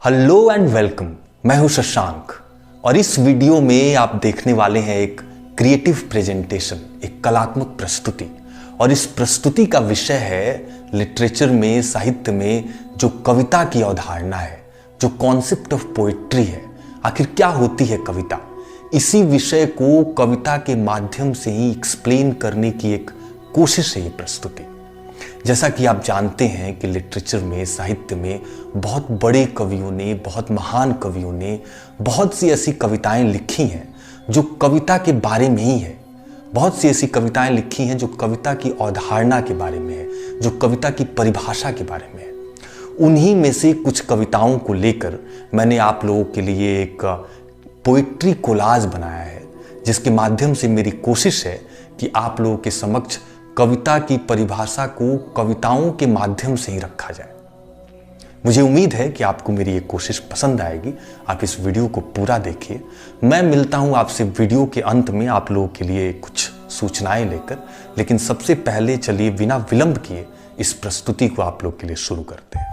Hello and welcome. मैं हूं शशांक और इस वीडियो में आप देखने वाले हैं एक क्रिएटिव प्रेजेंटेशन, एक कलात्मक प्रस्तुति। और इस प्रस्तुति का विषय है लिटरेचर में, साहित्य में जो कविता की अवधारणा है, जो कॉन्सेप्ट ऑफ पोएट्री है। आखिर क्या होती है कविता? इसी विषय को कविता के माध्यम से ही एक्सप्लेन करने की एक कोशिश है ये प्रस्तुति। जैसा कि आप जानते हैं कि लिटरेचर में, साहित्य में बहुत बड़े कवियों ने, बहुत महान कवियों ने बहुत सी ऐसी कविताएं लिखी हैं जो कविता के बारे में ही है। बहुत सी ऐसी कविताएं लिखी हैं जो कविता की अवधारणा के बारे में है, जो कविता की परिभाषा के बारे में है। उन्हीं में से कुछ कविताओं को लेकर मैंने आप लोगों के लिए एक पोएट्री कोलाज बनाया है, जिसके माध्यम से मेरी कोशिश है कि आप लोगों के समक्ष कविता की परिभाषा को कविताओं के माध्यम से ही रखा जाए। मुझे उम्मीद है कि आपको मेरी ये कोशिश पसंद आएगी। आप इस वीडियो को पूरा देखिए। मैं मिलता हूं आपसे वीडियो के अंत में आप लोगों के लिए कुछ सूचनाएं लेकर। लेकिन सबसे पहले चलिए बिना विलंब किए इस प्रस्तुति को आप लोग के लिए शुरू करते हैं।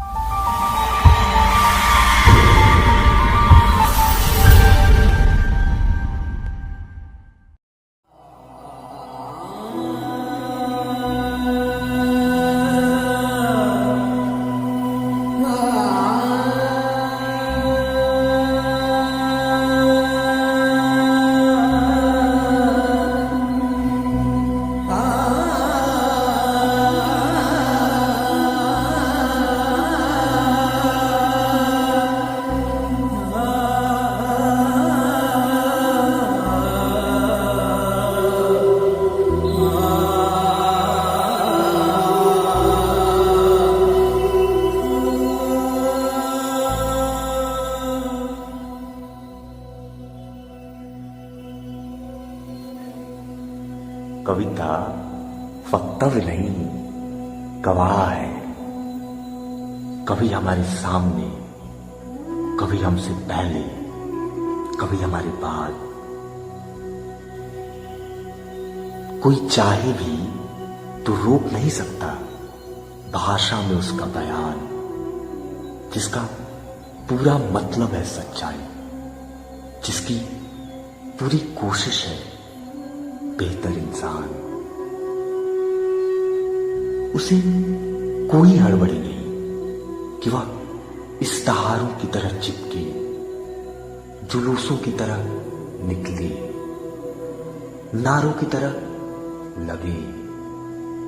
कविता वक्तव्य नहीं, गवाह है। कभी हमारे सामने, कभी हमसे पहले, कभी हमारे बाद। कोई चाहे भी तो रोक नहीं सकता भाषा में उसका बयान, जिसका पूरा मतलब है सच्चाई, जिसकी पूरी कोशिश है बेहतर इंसान। उसे कोई हड़बड़ी नहीं कि वह इस्ताहारों की तरह चिपके, जुलूसों की तरह निकले, नारों की तरह लगे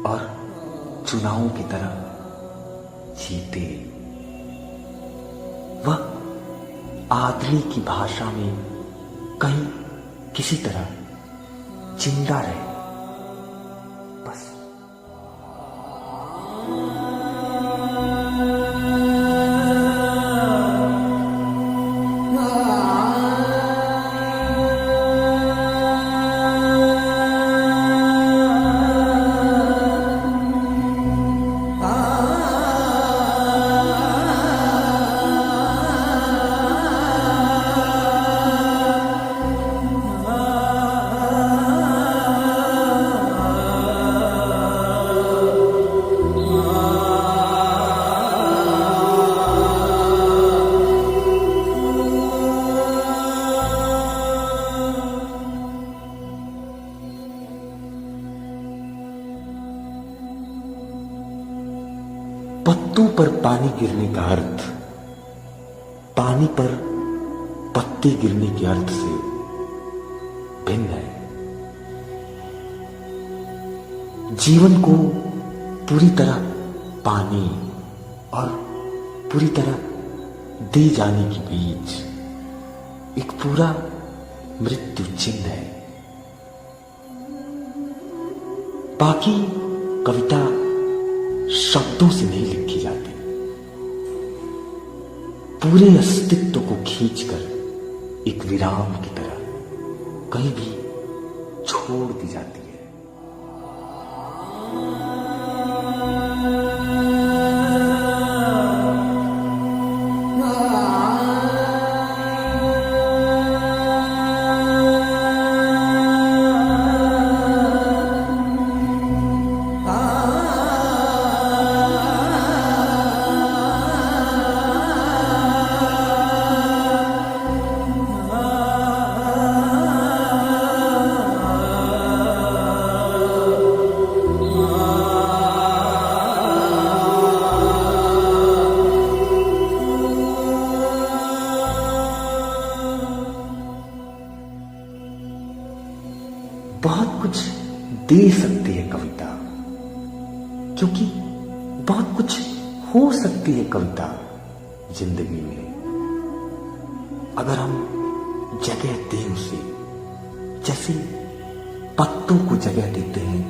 और चुनावों की तरह जीते। वह आदमी की भाषा में कहीं किसी तरह जिंदा रहे, बस। पत्तों पर पानी गिरने का अर्थ पानी पर पत्ते गिरने के अर्थ से भिन्न है। जीवन को पूरी तरह पाने और पूरी तरह दे जाने के बीच एक पूरा मृत्यु चिन्ह है। बाकी कविता शब्दों से नहीं लिखी जाती, पूरे अस्तित्व को खींचकर एक विराम की तरह कहीं भी छोड़ दी जाती है। बहुत कुछ दे सकती है कविता, क्योंकि बहुत कुछ हो सकती है कविता जिंदगी में, अगर हम जगह दें उसे। जैसे पत्तों को जगह देते हैं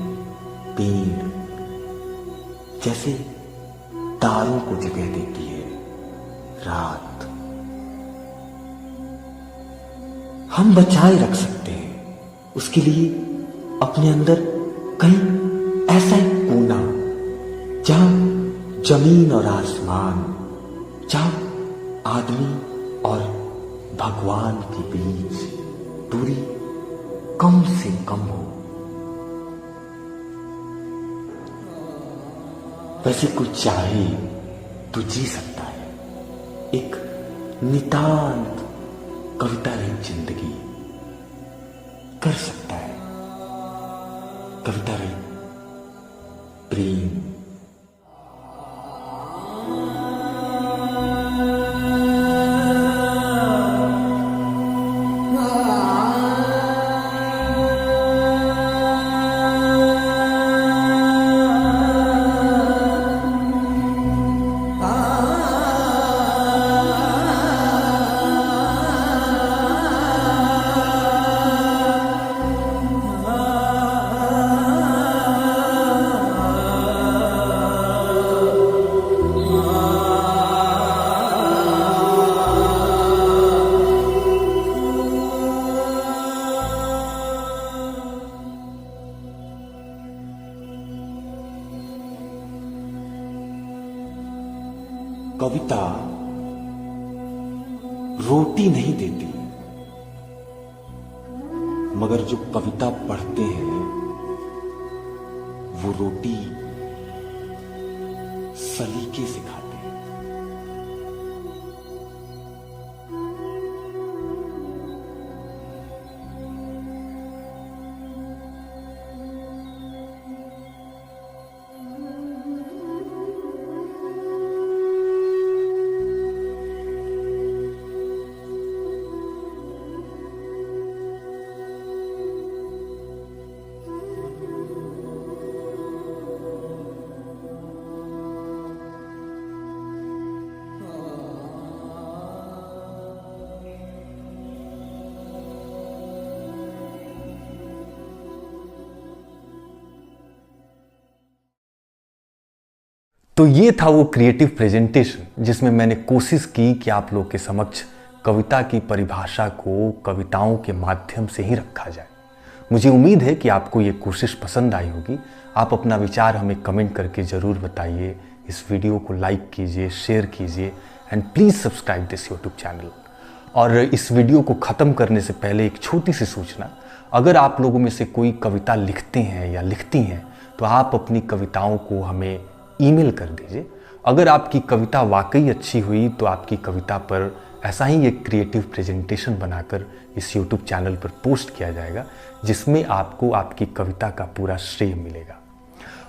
पेड़, जैसे तारों को जगह देती है रात। हम बचाए रख सकते हैं उसके लिए अपने अंदर कहीं ऐसा एक कोना जहां जमीन और आसमान, जहां आदमी और भगवान के बीच दूरी कम से कम हो। वैसे कोई चाहे तो जी सकता है एक नितांत कविता रहित जिंदगी, कर सकता है कविता रहित प्रेम। कविता रोटी नहीं देती, मगर जो कविता पढ़ते हैं वो रोटी सलीके से खाते हैं। तो ये था वो क्रिएटिव प्रेजेंटेशन जिसमें मैंने कोशिश की कि आप लोग के समक्ष कविता की परिभाषा को कविताओं के माध्यम से ही रखा जाए। मुझे उम्मीद है कि आपको ये कोशिश पसंद आई होगी। आप अपना विचार हमें कमेंट करके ज़रूर बताइए। इस वीडियो को लाइक कीजिए, शेयर कीजिए and please subscribe this YouTube channel. और इस वीडियो को ख़त्म करने से पहले एक छोटी सी सूचना, अगर आप लोगों में से कोई कविता लिखते हैं या लिखती हैं तो आप अपनी कविताओं को हमें ईमेल कर दीजिए। अगर आपकी कविता वाकई अच्छी हुई तो आपकी कविता पर ऐसा ही एक क्रिएटिव प्रेजेंटेशन बनाकर इस YouTube चैनल पर पोस्ट किया जाएगा, जिसमें आपको आपकी कविता का पूरा श्रेय मिलेगा।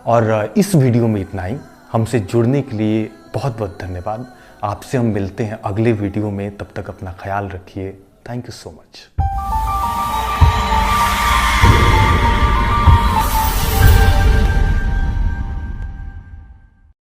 और इस वीडियो में इतना ही। हमसे जुड़ने के लिए बहुत बहुत धन्यवाद। आपसे हम मिलते हैं अगले वीडियो में। तब तक अपना ख्याल रखिए। Thank you so much.